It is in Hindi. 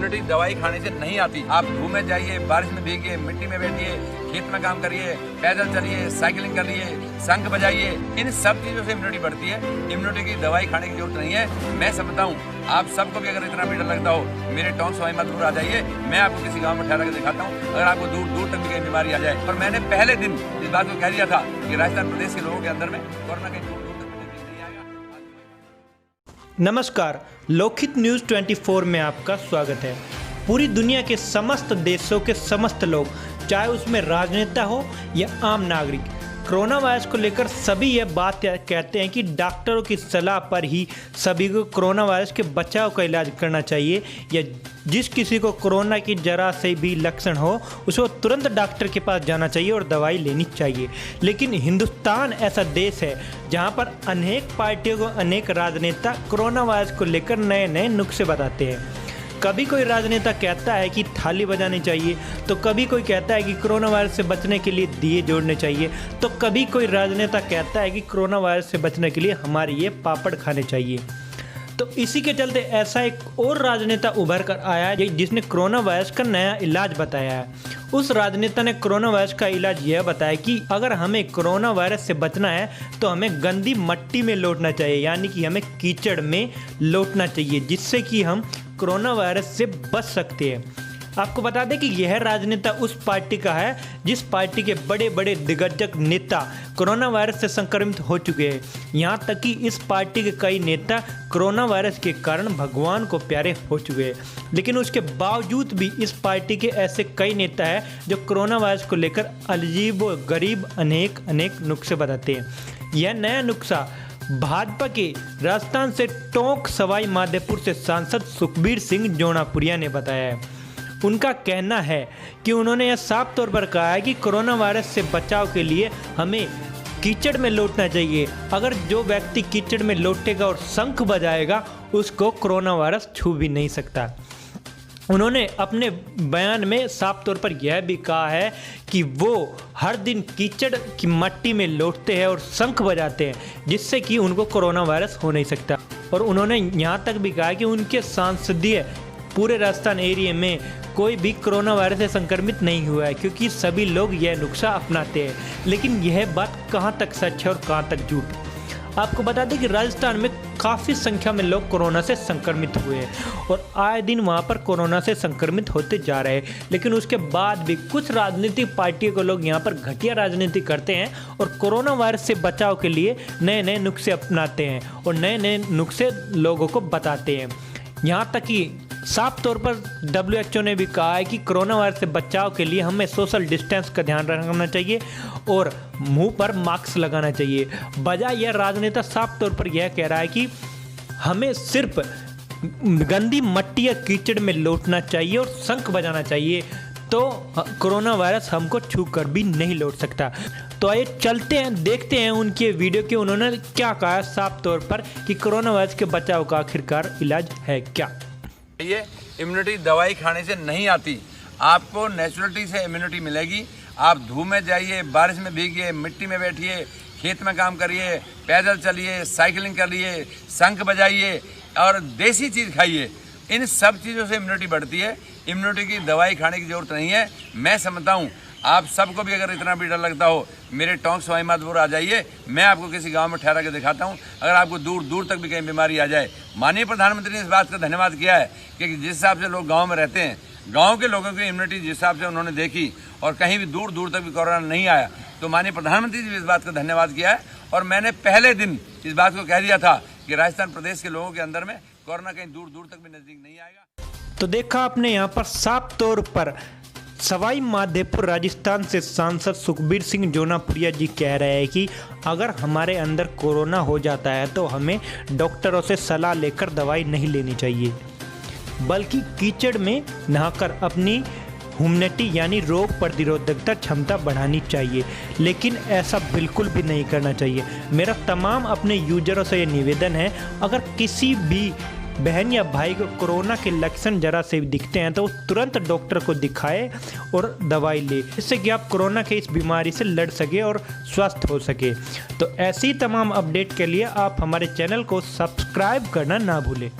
इम्यूनिटी दवाई खाने से नहीं आती। आप धूप में जाइए, बारिश में भीगिए, मिट्टी में बैठिए, खेत में काम करिए, पैदल चलिए, साइकिलिंग करिए, शंख बजाइए, इन सब चीजों से इम्यूनिटी बढ़ती है। इम्यूनिटी की दवाई खाने की जरूरत नहीं है। मैं समझता हूँ आप सबको भी अगर इतना भी डर लगता हो, मेरे टाउन सवाई माधोपुर आ जाइए, मैं आपको किसी गाँव में ठहरा के दिखाता हूँ। अगर आपको दूर दूर तक भी कहीं बीमारी आ जाए, और मैंने पहले दिन इस बात को कह दिया था कि राजस्थान प्रदेश के लोगों के अंदर में कोरोना कहीं दूर दूर तक नहीं आएगा। नमस्कार, लोकहित न्यूज़ 24 में आपका स्वागत है। पूरी दुनिया के समस्त देशों के समस्त लोग, चाहे उसमें राजनेता हो या आम नागरिक, कोरोना वायरस को लेकर सभी यह बात कहते हैं कि डॉक्टरों की सलाह पर ही सभी को कोरोना वायरस के बचाव का इलाज करना चाहिए, या जिस किसी को कोरोना की जरा से भी लक्षण हो उसको तुरंत डॉक्टर के पास जाना चाहिए और दवाई लेनी चाहिए। लेकिन हिंदुस्तान ऐसा देश है जहां पर अनेक पार्टियों को अनेक राजनेता कोरोना वायरस को लेकर नए नए नुस्खे बताते हैं। कभी कोई राजनेता कहता है कि थाली बजानी चाहिए, तो कभी कोई कहता है कि कोरोना वायरस से बचने के लिए दिए जोड़ने चाहिए, तो कभी कोई राजनेता कहता है कि कोरोना वायरस से बचने के लिए हमारे ये पापड़ खाने चाहिए। तो इसी के चलते ऐसा एक और राजनेता उभर कर आया है जिसने कोरोना वायरस का नया इलाज बताया है। उस राजनेता ने कोरोना वायरस का इलाज यह बताया कि अगर हमें कोरोना वायरस से बचना है तो हमें गंदी मिट्टी में लौटना चाहिए, यानी कि हमें कीचड़ में लौटना चाहिए, जिससे कि हम कोरोना वायरस से बच सकते हैं। आपको बता दें कि यह राजनेता उस पार्टी का है जिस पार्टी के बड़े बड़े दिग्गज नेता कोरोना वायरस से संक्रमित हो चुके हैं। यहाँ तक कि इस पार्टी के कई नेता कोरोना वायरस के कारण भगवान को प्यारे हो चुके हैं। लेकिन उसके बावजूद भी इस पार्टी के ऐसे कई नेता हैं जो कोरोना वायरस को लेकर अजीब व गरीब अनेक नुस्खे बताते हैं। यह नया नुस्खा भाजपा के राजस्थान से टोंक सवाई माधोपुर से सांसद सुखबीर सिंह जोनापुरिया ने बताया है। उनका कहना है कि उन्होंने यह साफ तौर पर कहा है कि कोरोना वायरस से बचाव के लिए हमें कीचड़ में लौटना चाहिए। अगर जो व्यक्ति कीचड़ में लौटेगा और शंख बजाएगा उसको कोरोना वायरस छू भी नहीं सकता। उन्होंने अपने बयान में साफ तौर पर यह भी कहा है कि वो हर दिन कीचड़ की मिट्टी में लौटते हैं और शंख बजाते हैं, जिससे कि उनको कोरोना वायरस हो नहीं सकता। और उन्होंने यहाँ तक भी कहा है कि उनके संसदीय पूरे राजस्थान एरिया में कोई भी कोरोना वायरस से संक्रमित नहीं हुआ है, क्योंकि सभी लोग यह नुस्खा अपनाते हैं। लेकिन यह बात कहाँ तक सच है और कहाँ तक झूठ? आपको बता दें कि राजस्थान में काफ़ी संख्या में लोग कोरोना से संक्रमित हुए हैं और आए दिन वहाँ पर कोरोना से संक्रमित होते जा रहे हैं। लेकिन उसके बाद भी कुछ राजनीतिक पार्टियों के लोग यहाँ पर घटिया राजनीति करते हैं और कोरोना वायरस से बचाव के लिए नए नए नुस्खे अपनाते हैं और नए नए नुस्खे लोगों को बताते हैं। यहाँ तक कि साफ तौर पर WHO ने भी कहा है कि कोरोना वायरस से बचाव के लिए हमें सोशल डिस्टेंस का ध्यान रखना चाहिए और मुंह पर मास्क लगाना चाहिए। बजाय यह राजनेता साफ तौर पर यह कह रहा है कि हमें सिर्फ गंदी मिट्टी या कीचड़ में लौटना चाहिए और शंख बजाना चाहिए, तो कोरोना वायरस हमको छू कर भी नहीं लौट सकता। तो आइए चलते हैं, देखते हैं उनके वीडियो के उन्होंने क्या कहा साफ तौर पर कि कोरोना वायरस के बचाव का आखिरकार इलाज है क्या। ये इम्यूनिटी दवाई खाने से नहीं आती, आपको नेचुरलिटी से इम्यूनिटी मिलेगी। आप धूप में जाइए, बारिश में भीगिए, मिट्टी में बैठिए, खेत में काम करिए, पैदल चलिए, साइकिलिंग करिए, शंख बजाइए और देसी चीज़ खाइए। इन सब चीज़ों से इम्यूनिटी बढ़ती है। इम्यूनिटी की दवाई खाने की जरूरत नहीं है। मैं समझता हूँ आप सबको भी अगर इतना भी डर लगता हो, मेरे टोंक सवाई माधोपुर आ जाइए, मैं आपको किसी गांव में ठहरा के दिखाता हूं। अगर आपको दूर दूर तक भी कहीं बीमारी आ जाए, माननीय प्रधानमंत्री ने इस बात का धन्यवाद किया है कि जिस हिसाब से लोग गांव में रहते हैं, गांव के लोगों की इम्यूनिटी जिस हिसाब से उन्होंने देखी और कहीं भी दूर दूर तक भी कोरोना नहीं आया, तो माननीय प्रधानमंत्री जी ने इस बात का धन्यवाद किया है। और मैंने पहले दिन इस बात को कह दिया था कि राजस्थान प्रदेश के लोगों के अंदर में कोरोना कहीं दूर दूर तक भी नजदीक नहीं आएगा। तो देखा आपने यहाँ पर साफ तौर पर सवाई माधोपुर राजस्थान से सांसद सुखबीर सिंह जोनापुरिया जी कह रहे हैं कि अगर हमारे अंदर कोरोना हो जाता है तो हमें डॉक्टरों से सलाह लेकर दवाई नहीं लेनी चाहिए, बल्कि कीचड़ में नहाकर अपनी ह्यूमिनिटी यानी रोग प्रतिरोधकता क्षमता बढ़ानी चाहिए। लेकिन ऐसा बिल्कुल भी नहीं करना चाहिए। मेरा तमाम अपने यूजरों से ये निवेदन है, अगर किसी भी बहन या भाई को कोरोना के लक्षण जरा से दिखते हैं तो तुरंत डॉक्टर को दिखाए और दवाई ले, जिससे कि आप कोरोना के इस बीमारी से लड़ सके और स्वस्थ हो सके। तो ऐसी तमाम अपडेट के लिए आप हमारे चैनल को सब्सक्राइब करना ना भूलें।